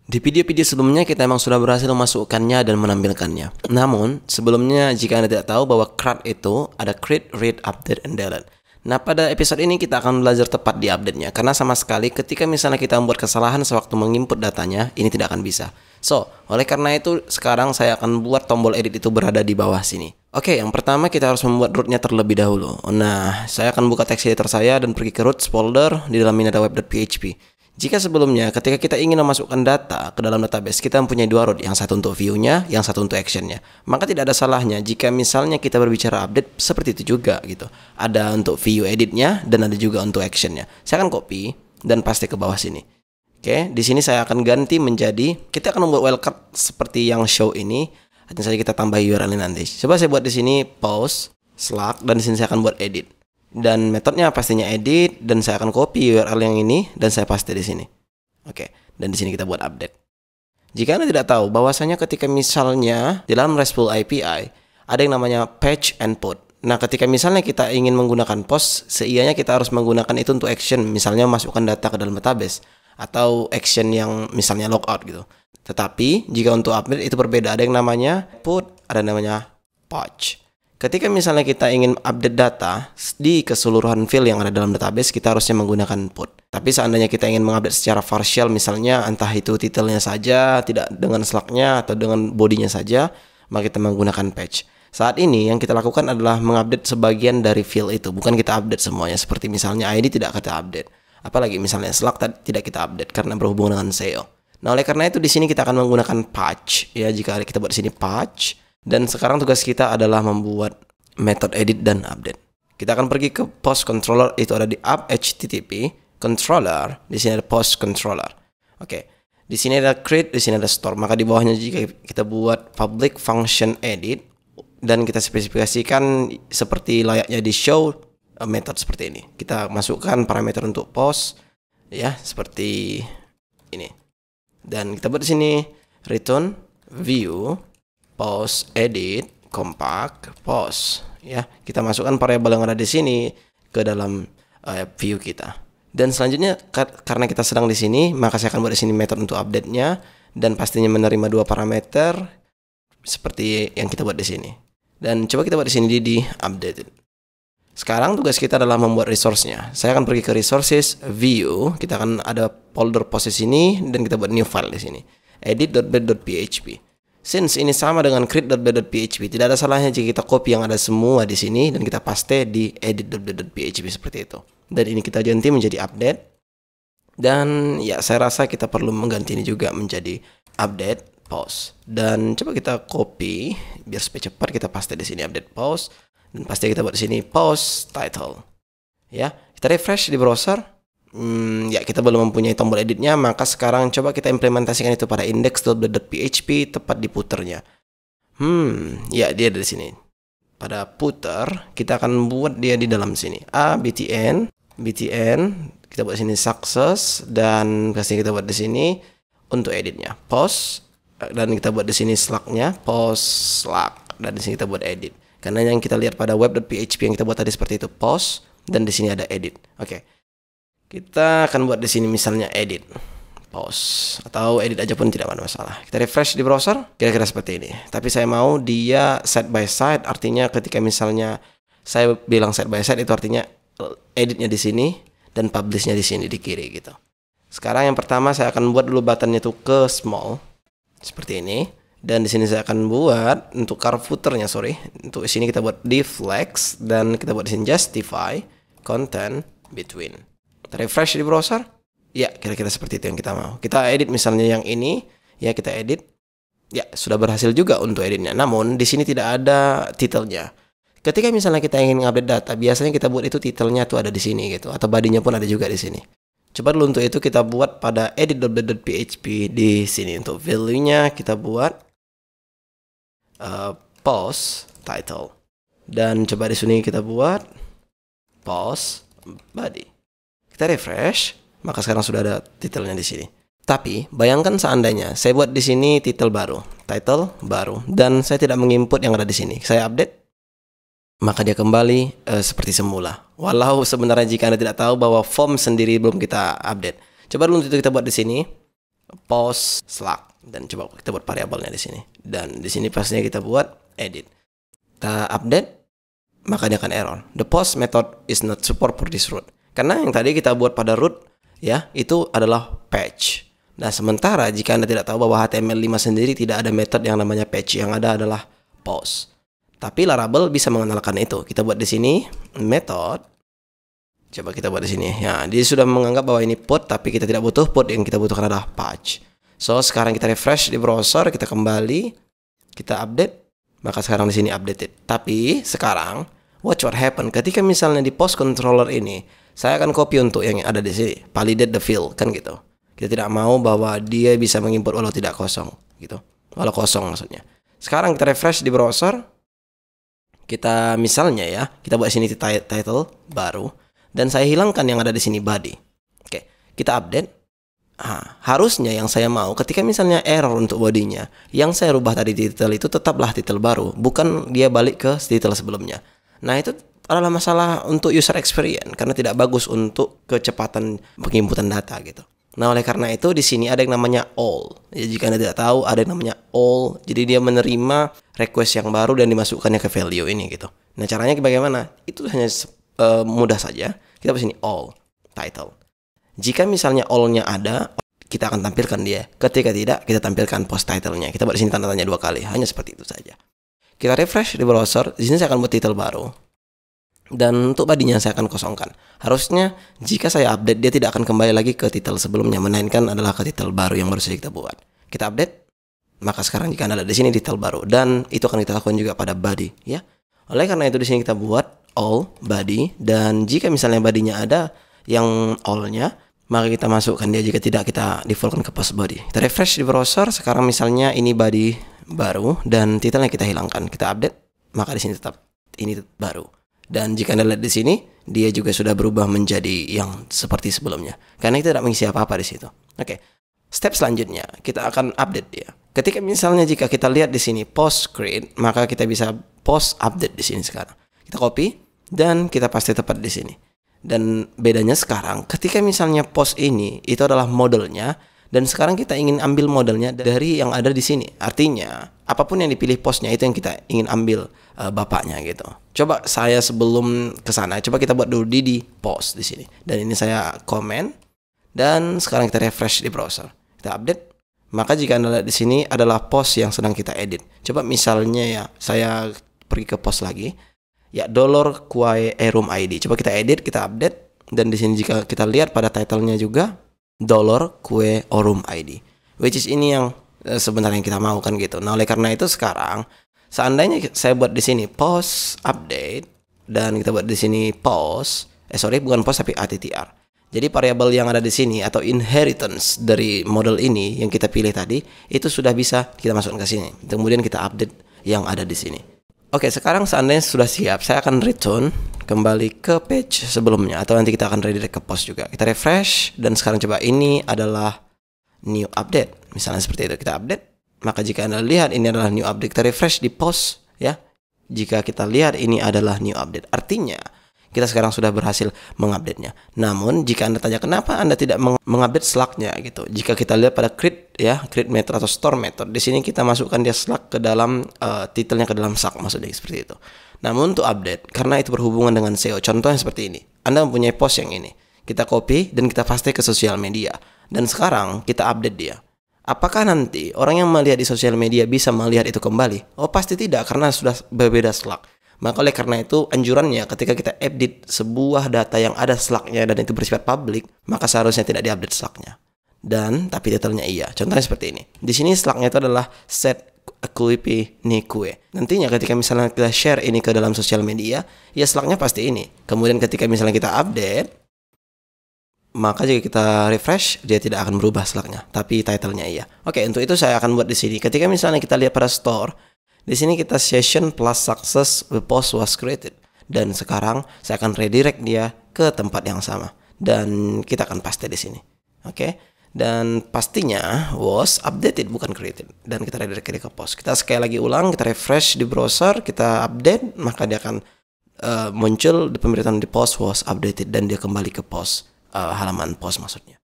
Di video-video sebelumnya kita memang sudah berhasil memasukkannya dan menampilkannya. Namun, sebelumnya jika Anda tidak tahu bahwa CRUD itu ada create, read, update, and delete. Nah, pada episode ini kita akan belajar tepat di update-nya. Karena sama sekali ketika misalnya kita membuat kesalahan sewaktu menginput datanya, ini tidak akan bisa. So, oleh karena itu sekarang saya akan buat tombol edit itu berada di bawah sini. Oke, yang pertama kita harus membuat rootnya terlebih dahulu. Nah, saya akan buka text editor saya dan pergi ke roots folder. Di dalam ini ada web.php. Jika sebelumnya ketika kita ingin memasukkan data ke dalam database, kita mempunyai dua root, yang satu untuk view-nya, yang satu untuk action-nya. Maka tidak ada salahnya jika misalnya kita berbicara update seperti itu juga gitu. Ada untuk view edit-nya dan ada juga untuk action-nya. Saya akan copy dan paste ke bawah sini. Oke, di sini saya akan ganti menjadi, kita akan membuat wildcard seperti yang show ini. Hanya saja kita tambah URL nanti. Coba saya buat di sini post Slack dan di sini saya akan buat edit. Dan metodenya pastinya edit, dan saya akan copy URL yang ini dan saya paste di sini. Oke, dan di sini kita buat update. Jika Anda tidak tahu bahwasanya ketika misalnya di dalam RESTful API ada yang namanya patch and put. Nah, ketika misalnya kita ingin menggunakan post, seianya kita harus menggunakan itu untuk action, misalnya masukkan data ke dalam database atau action yang misalnya logout gitu. Tetapi jika untuk update itu berbeda, ada yang namanya put, ada yang namanya patch. Ketika misalnya kita ingin update data di keseluruhan field yang ada dalam database, kita harusnya menggunakan put. Tapi seandainya kita ingin mengupdate secara partial, misalnya entah itu titelnya saja, tidak dengan slugnya atau dengan bodinya saja, maka kita menggunakan patch. Saat ini yang kita lakukan adalah mengupdate sebagian dari field itu, bukan kita update semuanya. Seperti misalnya ID tidak kita update, apalagi misalnya slug tidak kita update karena berhubungan dengan SEO. Nah, oleh karena itu di sini kita akan menggunakan patch. Ya, jika kita buat di sini patch. Dan sekarang tugas kita adalah membuat method edit dan update. Kita akan pergi ke post controller, itu ada di app http controller, di sini ada post controller. Oke. Di sini ada create, di sini ada store. Maka di bawahnya jika kita buat public function edit dan kita spesifikasikan seperti layaknya di show method seperti ini. Kita masukkan parameter untuk post ya, seperti ini. Dan kita buat di sini return view post edit compact post ya, kita masukkan variabel yang ada di sini ke dalam view kita. Dan selanjutnya karena kita sedang di sini, maka saya akan buat di sini method untuk update-nya dan pastinya menerima dua parameter seperti yang kita buat di sini. Dan coba kita buat di sini di updated. Sekarang tugas kita adalah membuat resource-nya. Saya akan pergi ke resources view, kita akan ada folder post di sini dan kita buat new file di sini. edit.bat.php. Since ini sama dengan create.bat.php, tidak ada salahnya jika kita copy yang ada semua di sini dan kita paste di edit.bat.php seperti itu. Dan ini kita ganti menjadi update. Dan ya, saya rasa kita perlu mengganti ini juga menjadi update post. Dan coba kita copy biar supaya cepat, kita paste di sini update post dan pasti kita buat di sini post title. Ya, kita refresh di browser. Ya, kita belum mempunyai tombol editnya, maka sekarang coba kita implementasikan itu pada index.bat.php tepat di footernya. Ya, dia ada di sini. Pada footer kita akan buat dia di dalam sini. btn, kita buat di sini success dan pasti kita buat di sini untuk editnya post dan kita buat di sini slug-nya post slug dan di sini kita buat edit. Karena yang kita lihat pada web.php yang kita buat tadi seperti itu post dan di sini ada edit. Oke. Kita akan buat di sini misalnya edit post atau edit aja pun tidak ada masalah. Kita refresh di browser, kira-kira seperti ini. Tapi saya mau dia side by side, artinya ketika misalnya saya bilang side by side itu artinya editnya di sini dan publishnya di sini di kiri gitu. Sekarang yang pertama saya akan buat dulu buttonnya itu ke small seperti ini. Dan di sini saya akan buat untuk car footernya, untuk sini kita buat deflex dan kita buat di sini justify content between. Kita refresh di browser. Ya, kira-kira seperti itu yang kita mau. Kita edit misalnya yang ini, ya kita edit. Ya, sudah berhasil juga untuk editnya. Namun di sini tidak ada titelnya. Ketika misalnya kita ingin update data, biasanya kita buat itu titelnya tuh ada di sini gitu, atau bodinya pun ada juga di sini. Coba dulu untuk itu kita buat pada edit.bat.php di sini. Untuk value-nya kita buat post title. Dan coba di sini kita buat post body. Kita refresh, maka sekarang sudah ada titelnya di sini. Tapi bayangkan seandainya saya buat di sini title baru, dan saya tidak menginput yang ada di sini. Saya update, maka dia kembali seperti semula. Walau sebenarnya jika Anda tidak tahu bahwa form sendiri belum kita update. Coba dulu itu kita buat di sini. post Slack, dan coba kita buat variabelnya di sini. Dan di sini pastinya kita buat edit. Kita update, maka dia akan error. The post method is not support for this root. Karena yang tadi kita buat pada root ya, itu adalah patch. Nah, sementara jika Anda tidak tahu bahwa HTML5 sendiri tidak ada metode yang namanya patch, yang ada adalah post. Tapi Laravel bisa mengenalkan itu. Kita buat di sini method. Coba kita buat di sini. Ya, dia sudah menganggap bahwa ini put, tapi kita tidak butuh put, yang kita butuhkan adalah patch. So, sekarang kita refresh di browser, kita kembali, kita update, maka sekarang di sini updated. Tapi sekarang watch what happen ketika misalnya di post controller ini, saya akan copy untuk yang ada di sini, validate the field, kan gitu. Kita tidak mau bahwa dia bisa mengimport walau tidak kosong, gitu. Walau kosong maksudnya. Sekarang kita refresh di browser. Kita misalnya ya, kita buat sini title baru, dan saya hilangkan yang ada di sini body. Oke, kita update. Harusnya yang saya mau ketika misalnya error untuk bodinya, yang saya rubah tadi title itu tetaplah title baru, bukan dia balik ke title sebelumnya. Nah, itu adalah masalah untuk user experience karena tidak bagus untuk kecepatan penginputan data gitu. Nah, oleh karena itu di sini ada yang namanya all. Ya, jika Anda tidak tahu, ada yang namanya all. Jadi dia menerima request yang baru dan dimasukkannya ke value ini gitu. Nah, caranya bagaimana? Itu hanya mudah saja. Kita di sini all title. Jika misalnya all-nya ada, kita akan tampilkan dia. Ketika tidak, kita tampilkan post title-nya. Kita buat di sini tanda tanya 2 kali. Hanya seperti itu saja. Kita refresh di browser. Di sini saya akan buat title baru. Dan untuk badinya saya akan kosongkan. Harusnya jika saya update, dia tidak akan kembali lagi ke title sebelumnya, melainkan adalah ke title baru yang baru saja kita buat. Kita update, maka sekarang jika Anda lihat di sini title baru, dan itu akan kita lakukan juga pada body ya. Oleh karena itu di sini kita buat all body, dan jika misalnya badinya ada yang all-nya, maka kita masukkan dia. Jika tidak, kita defaultkan ke post body. Kita refresh di browser. Sekarang misalnya ini body baru dan title-nya kita hilangkan. Kita update, maka di sini tetap ini baru. Dan jika Anda lihat di sini, dia juga sudah berubah menjadi yang seperti sebelumnya. Karena kita tidak mengisi apa-apa di situ. Oke. Step selanjutnya, kita akan update dia. Ketika misalnya jika kita lihat di sini post create, maka kita bisa post update di sini sekarang. Kita copy dan kita paste tepat di sini. Dan bedanya sekarang, ketika misalnya post ini itu adalah modelnya, dan sekarang kita ingin ambil modelnya dari yang ada di sini. Artinya, apapun yang dipilih postnya itu yang kita ingin ambil bapaknya gitu. Coba saya sebelum ke sana, coba kita buat dulu di post di sini. Dan ini saya comment, dan sekarang kita refresh di browser. Kita update. Maka jika Anda lihat di sini adalah post yang sedang kita edit. Coba misalnya ya, saya pergi ke post lagi. Ya, $quae room ID. Coba kita edit, kita update, dan di sini jika kita lihat pada title-nya juga $quae room ID, which is ini yang sebenarnya yang kita mau kan gitu. Nah, oleh karena itu sekarang seandainya saya buat di sini post update dan kita buat di sini post, bukan post tapi attr. Jadi variabel yang ada di sini atau inheritance dari model ini yang kita pilih tadi itu sudah bisa kita masukkan ke sini. Kemudian kita update yang ada di sini. Oke, sekarang seandainya sudah siap, saya akan return kembali ke page sebelumnya, atau nanti kita akan redirect ke post juga. Kita refresh, dan sekarang coba ini adalah new update. Misalnya seperti itu, kita update. Maka jika Anda lihat ini adalah new update, kita refresh di post ya. Jika kita lihat ini adalah new update, artinya kita sekarang sudah berhasil mengupdate-nya. Namun jika Anda tanya kenapa Anda tidak mengupdate Slack-nya gitu. Jika kita lihat pada create ya, create method atau store method, di sini kita masukkan dia Slack ke dalam titelnya ke dalam Slack, maksudnya seperti itu. Namun untuk update, karena itu berhubungan dengan SEO, contohnya seperti ini. Anda mempunyai post yang ini. Kita copy dan kita paste ke sosial media. Dan sekarang kita update dia. Apakah nanti orang yang melihat di sosial media bisa melihat itu kembali? Oh, pasti tidak, karena sudah berbeda Slack. Maka oleh karena itu anjurannya ketika kita edit sebuah data yang ada Slack-nya dan itu bersifat publik, maka seharusnya tidak diupdate Slack-nya. Dan tapi detailnya iya. Contohnya seperti ini. Di sini Slack-nya itu adalah set kuipi ni kue. Nantinya ketika misalnya kita share ini ke dalam sosial media, ya Slack-nya pasti ini. Kemudian ketika misalnya kita update, maka jika kita refresh, dia tidak akan berubah Slack-nya, tapi title-nya iya. Oke, untuk itu saya akan buat di sini. Ketika misalnya kita lihat pada store, di sini kita session plus success the post was created. Dan sekarang saya akan redirect dia ke tempat yang sama. Dan kita akan paste di sini. Oke. Dan pastinya was updated bukan created. Dan kita redirect dia ke post. Kita sekali lagi ulang, kita refresh di browser, kita update, maka dia akan muncul di pemberitahuan di post was updated dan dia kembali ke post, halaman post maksudnya.